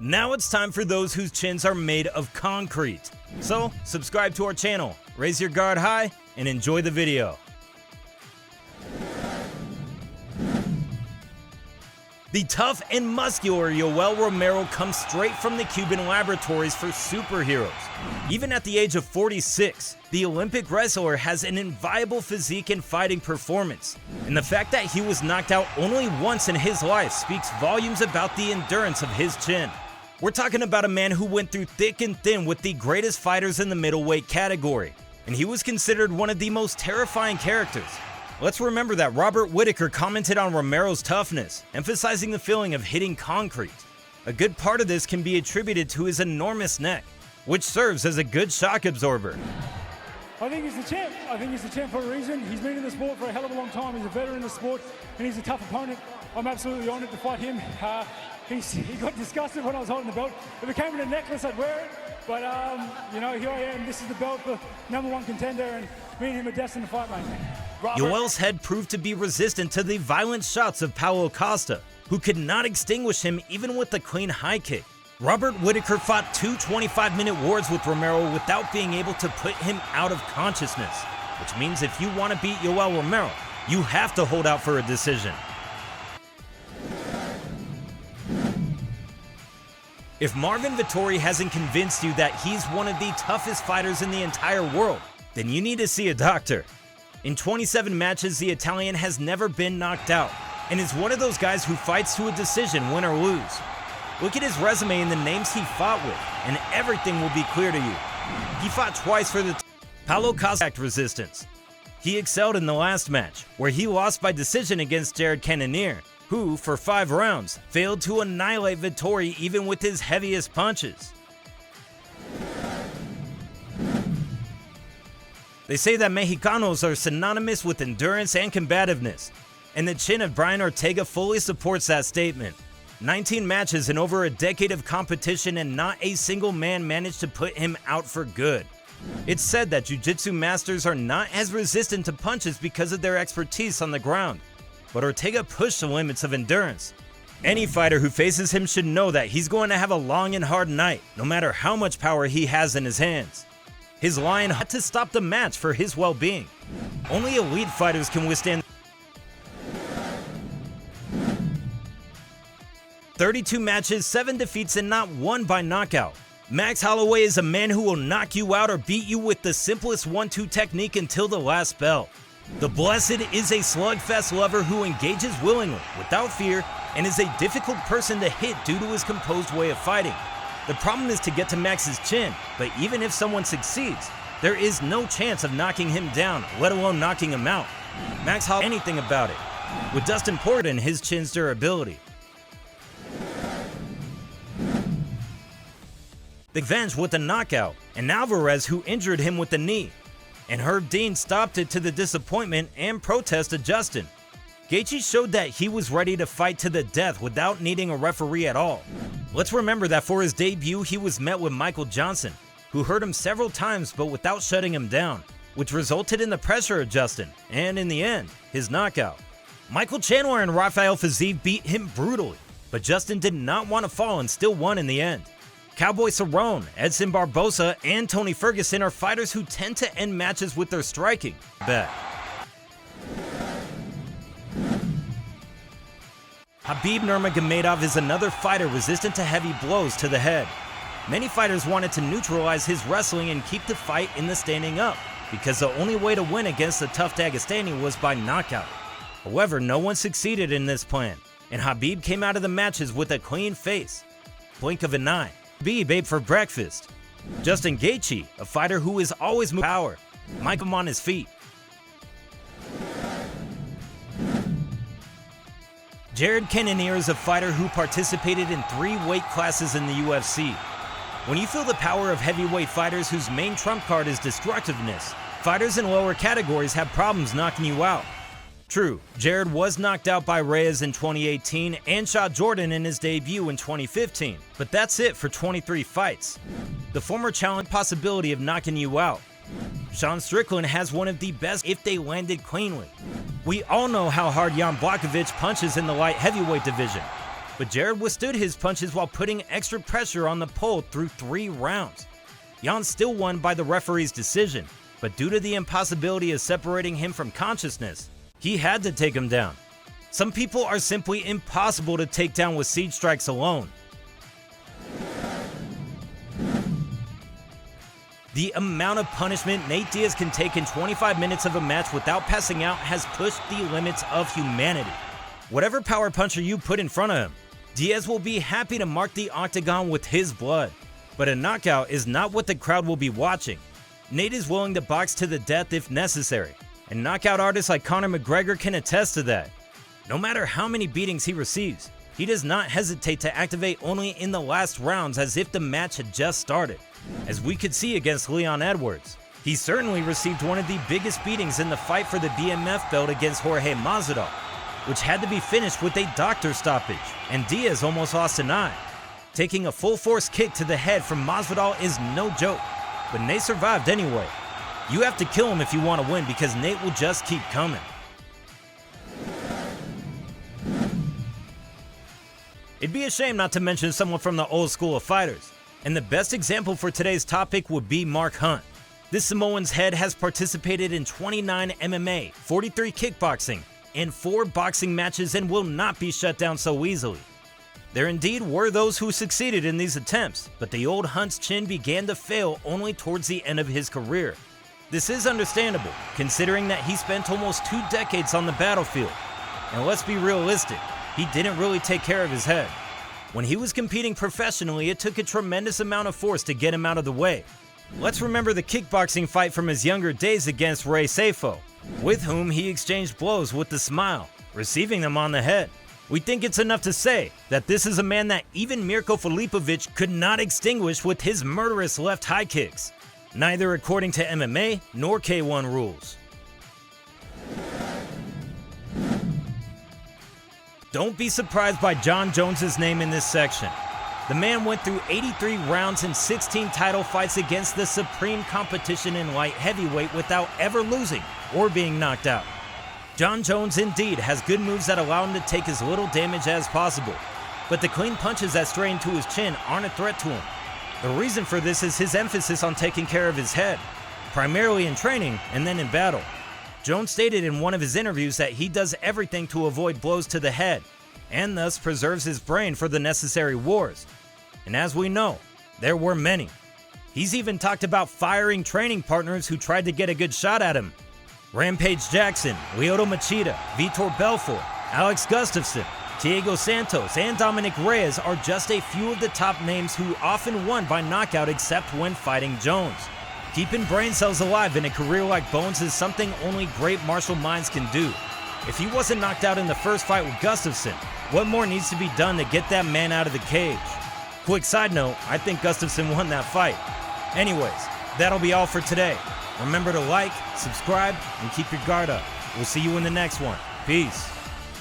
Now it's time for those whose chins are made of concrete. So, subscribe to our channel, raise your guard high, and enjoy the video. The tough and muscular Yoel Romero comes straight from the Cuban laboratories for superheroes. Even at the age of 46, the Olympic wrestler has an inviolable physique and fighting performance. And the fact that he was knocked out only once in his life speaks volumes about the endurance of his chin. We're talking about a man who went through thick and thin with the greatest fighters in the middleweight category. And he was considered one of the most terrifying characters. Let's remember that Robert Whittaker commented on Romero's toughness, emphasizing the feeling of hitting concrete. A good part of this can be attributed to his enormous neck, which serves as a good shock absorber. I think he's the champ. I think he's the champ for a reason. He's been in the sport for a hell of a long time. He's a veteran in the sport, and he's a tough opponent. I'm absolutely honoured to fight him. He got disgusted when I was holding the belt. If it came in a necklace, I'd wear it. But, here I am. This is the belt for #1 contender, and me and him are destined to fight, mate. Yoel's head proved to be resistant to the violent shots of Paulo Costa, who could not extinguish him even with a clean high kick. Robert Whittaker fought 2 25-minute wars with Romero without being able to put him out of consciousness, which means if you want to beat Yoel Romero, you have to hold out for a decision. If Marvin Vettori hasn't convinced you that he's one of the toughest fighters in the entire world, then you need to see a doctor. In 27 matches, the Italian has never been knocked out, and is one of those guys who fights to a decision, win or lose. Look at his resume and the names he fought with, and everything will be clear to you. He fought twice for the Paulo Costa resistance. He excelled in the last match, where he lost by decision against Jared Cannonier, who, for 5 rounds, failed to annihilate Vettori even with his heaviest punches. They say that Mexicanos are synonymous with endurance and combativeness, and the chin of Brian Ortega fully supports that statement. 19 matches in over a decade of competition, and not a single man managed to put him out for good. It's said that jiu-jitsu masters are not as resistant to punches because of their expertise on the ground, but Ortega pushed the limits of endurance. Any fighter who faces him should know that he's going to have a long and hard night, no matter how much power he has in his hands. His lion had to stop the match for his well-being. Only elite fighters can withstand 32 matches, 7 defeats, and not 1 by knockout. Max Holloway is a man who will knock you out or beat you with the simplest 1-2 technique until the last bell. The Blessed is a slugfest lover who engages willingly, without fear, and is a difficult person to hit due to his composed way of fighting. The problem is to get to Max's chin, but even if someone succeeds, there is no chance of knocking him down, let alone knocking him out. Max Holloway anything about it, with Dustin Poirier and his chin's durability. The Venge with a knockout, and Alvarez who injured him with the knee. And Herb Dean stopped it to the disappointment and protest of Justin. Gaethje showed that he was ready to fight to the death without needing a referee at all. Let's remember that for his debut, he was met with Michael Johnson, who hurt him several times but without shutting him down, which resulted in the pressure of Justin, and in the end, his knockout. Michael Chandler and Rafael Fiziev beat him brutally, but Justin did not want to fall and still won in the end. Cowboy Cerrone, Edson Barboza, and Tony Ferguson are fighters who tend to end matches with their striking. Bet. Khabib Nurmagomedov is another fighter resistant to heavy blows to the head. Many fighters wanted to neutralize his wrestling and keep the fight in the standing up, because the only way to win against the tough Dagestani was by knockout. However, no one succeeded in this plan, and Khabib came out of the matches with a clean face. Blink of an eye. Khabib ate for breakfast. Justin Gaethje, a fighter who is always moving power. Mike him on his feet. Jared Cannonier is a fighter who participated in 3 weight classes in the UFC. When you feel the power of heavyweight fighters whose main trump card is destructiveness, fighters in lower categories have problems knocking you out. True, Jared was knocked out by Reyes in 2018 and shot Jordan in his debut in 2015, but that's it for 23 fights. The former challenge possibility of knocking you out. Sean Strickland has one of the best if they landed cleanly. We all know how hard Jan Blachowicz punches in the light heavyweight division, but Jared withstood his punches while putting extra pressure on the pole through 3 rounds. Jan still won by the referee's decision, but due to the impossibility of separating him from consciousness, he had to take him down. Some people are simply impossible to take down with siege strikes alone. The amount of punishment Nate Diaz can take in 25 minutes of a match without passing out has pushed the limits of humanity. Whatever power puncher you put in front of him, Diaz will be happy to mark the octagon with his blood. But a knockout is not what the crowd will be watching. Nate is willing to box to the death if necessary, and knockout artists like Conor McGregor can attest to that. No matter how many beatings he receives, he does not hesitate to activate only in the last rounds as if the match had just started, as we could see against Leon Edwards. He certainly received one of the biggest beatings in the fight for the BMF belt against Jorge Masvidal, which had to be finished with a doctor stoppage, and Diaz almost lost an eye. Taking a full force kick to the head from Masvidal is no joke, but Nate survived anyway. You have to kill him if you want to win because Nate will just keep coming. It'd be a shame not to mention someone from the old school of fighters, and the best example for today's topic would be Mark Hunt. This Samoan's Head has participated in 29 MMA, 43 kickboxing, and 4 boxing matches and will not be shut down so easily. There indeed were those who succeeded in these attempts, but the old Hunt's chin began to fail only towards the end of his career. This is understandable, considering that he spent almost 2 decades on the battlefield. And let's be realistic, he didn't really take care of his head. When he was competing professionally, it took a tremendous amount of force to get him out of the way. Let's remember the kickboxing fight from his younger days against Ray Safo, with whom he exchanged blows with a smile, receiving them on the head. We think it's enough to say that this is a man that even Mirko Filipovic could not extinguish with his murderous left high kicks, neither according to MMA nor K1 rules. Don't be surprised by Jon Jones's name in this section. The man went through 83 rounds and 16 title fights against the supreme competition in light heavyweight without ever losing or being knocked out. Jon Jones indeed has good moves that allow him to take as little damage as possible, but the clean punches that stray into his chin aren't a threat to him. The reason for this is his emphasis on taking care of his head, primarily in training and then in battle. Jones stated in one of his interviews that he does everything to avoid blows to the head, and thus preserves his brain for the necessary wars. And as we know, there were many. He's even talked about firing training partners who tried to get a good shot at him. Rampage Jackson, Lyoto Machida, Vitor Belfort, Alex Gustafsson, Diego Santos, and Dominic Reyes are just a few of the top names who often won by knockout except when fighting Jones. Keeping brain cells alive in a career like Bones is something only great martial minds can do. If he wasn't knocked out in the first fight with Gustafsson, what more needs to be done to get that man out of the cage? Quick side note, I think Gustafsson won that fight. Anyways, that'll be all for today. Remember to like, subscribe, and keep your guard up. We'll see you in the next one. Peace.